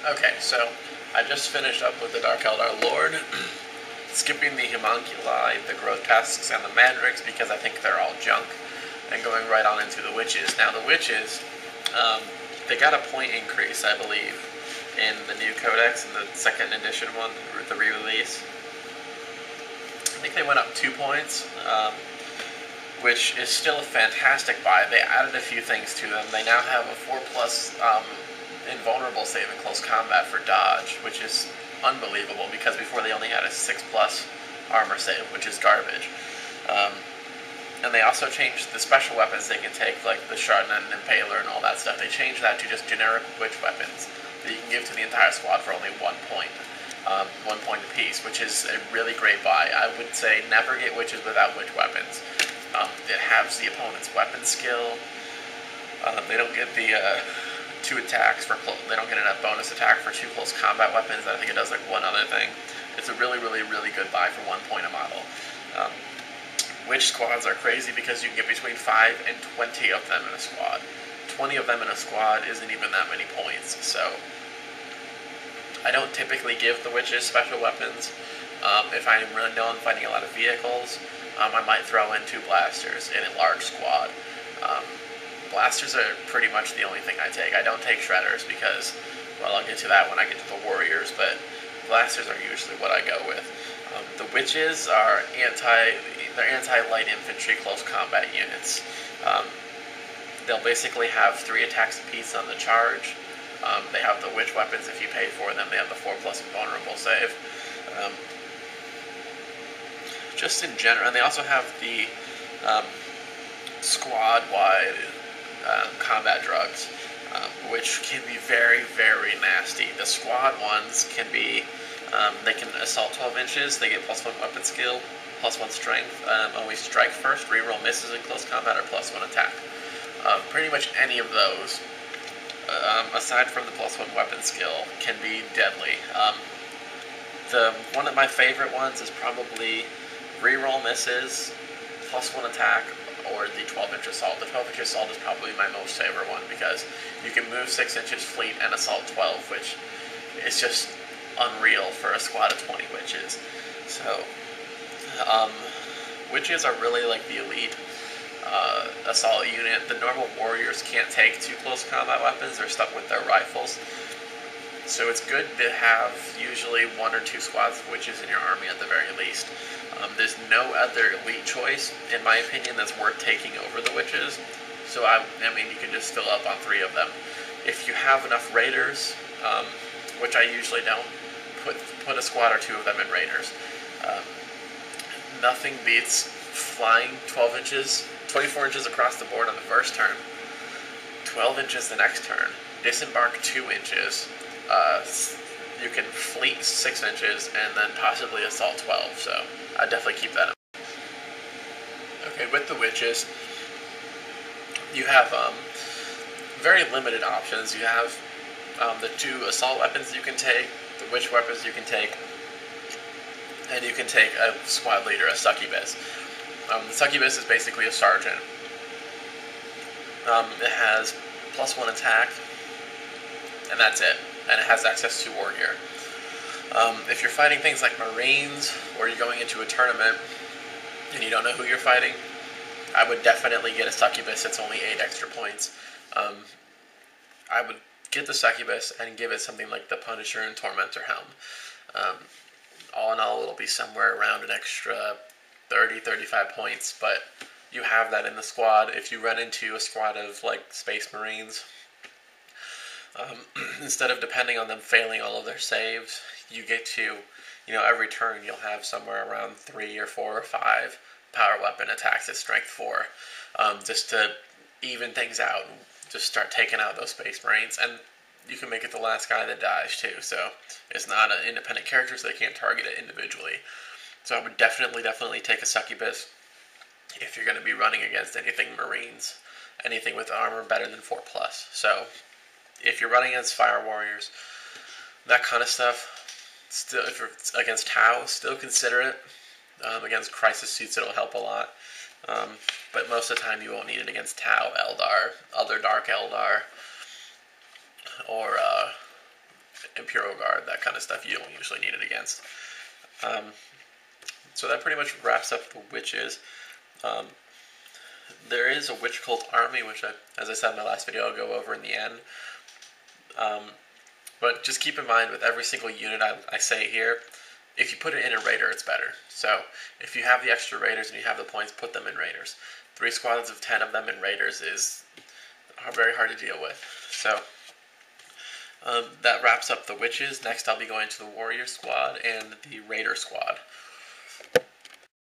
Okay, so I just finished up with the Dark Eldar Lord, skipping the homunculi, the grotesques, and the mandrakes because I think they're all junk, and going right on into the witches. Now the witches, they got a point increase, I believe, in the new codex, in the second edition one, the re-release. I think they went up 2 points, which is still a fantastic buy. They added a few things to them. They now have a 4+ invulnerable save in close combat for dodge, which is unbelievable because before they only had a 6+ armor save, which is garbage. And they also changed the special weapons they can take, like the Shardman and Impaler and all that stuff. They changed that to just generic witch weapons that you can give to the entire squad for only 1 point. 1 point apiece, which is a really great buy. I would say never get witches without witch weapons. It halves the opponent's weapon skill. They don't get the 2 attacks for they don't get a bonus attack for 2 close combat weapons. I think it does like 1 other thing. It's a really, really, really good buy for 1 point a model. Witch squads are crazy because you can get between 5 and 20 of them in a squad. 20 of them in a squad isn't even that many points, so I don't typically give the witches special weapons. If I really know I'm fighting a lot of vehicles, I might throw in 2 blasters in a large squad. Blasters are pretty much the only thing I take. I don't take shredders because, well, I'll get to that when I get to the warriors, but blasters are usually what I go with. The witches are anti-light infantry close combat units. They'll basically have 3 attacks apiece on the charge. They have the witch weapons if you pay for them. They have the 4+ invulnerable save. Just in general, and they also have the squad-wide combat drugs, which can be very, very nasty. The squad ones can be, they can assault 12 inches, they get +1 weapon skill, +1 strength, always strike first, reroll misses in close combat, or +1 attack. Pretty much any of those, aside from the +1 weapon skill, can be deadly. One of my favorite ones is probably reroll misses, +1 attack, or the 12-inch assault. The 12-inch assault is probably my most favorite one because you can move 6 inches fleet and assault 12, which is just unreal for a squad of 20 witches. So, witches are really like the elite assault unit. The normal warriors can't take 2 close combat weapons. They're stuck with their rifles. So it's good to have usually 1 or 2 squads of witches in your army at the very least. There's no other elite choice, in my opinion, that's worth taking over the witches. So I mean, you can just fill up on 3 of them. If you have enough raiders, which I usually don't, put a squad or 2 of them in raiders. Nothing beats flying 12 inches, 24 inches across the board on the first turn, 12 inches the next turn, disembark 2 inches, you can fleet 6 inches, and then possibly assault 12, so I'd definitely keep that in mind. Okay, with the witches, you have very limited options. You have the 2 assault weapons you can take, the witch weapons you can take, and you can take a squad leader, a succubus. The succubus is basically a sergeant. It has +1 attack, and that's it. And it has access to warrior. If you're fighting things like Marines, or you're going into a tournament, and you don't know who you're fighting, I would definitely get a succubus. It's only 8 extra points. I would get the succubus and give it something like the Punisher and Tormentor helm. All in all, it'll be somewhere around an extra 30-35 points, but you have that in the squad. If you run into a squad of like Space Marines, instead of depending on them failing all of their saves, you get to, every turn you'll have somewhere around 3 or 4 or 5 power weapon attacks at strength 4, just to even things out and just start taking out those Space Marines. And you can make it the last guy that dies too, so it's not an independent character, so they can't target it individually. So I would definitely take a succubus if you're going to be running against anything Marines, anything with armor better than 4+. So if you're running against Fire Warriors, that kind of stuff, still, if you're against Tau, still consider it. Against Crisis Suits, it'll help a lot. But most of the time, you won't need it against Tau, Eldar, other Dark Eldar, or Imperial Guard, that kind of stuff you don't usually need it against. So that pretty much wraps up the witches. There is a witch cult army, which, as I said in my last video, I'll go over in the end. But just keep in mind with every single unit I say here, if you put it in a raider, it's better. So if you have the extra raiders and you have the points, put them in raiders. 3 squads of 10 of them in raiders is very hard to deal with. So that wraps up the witches. Next I'll be going to the warrior squad and the raider squad.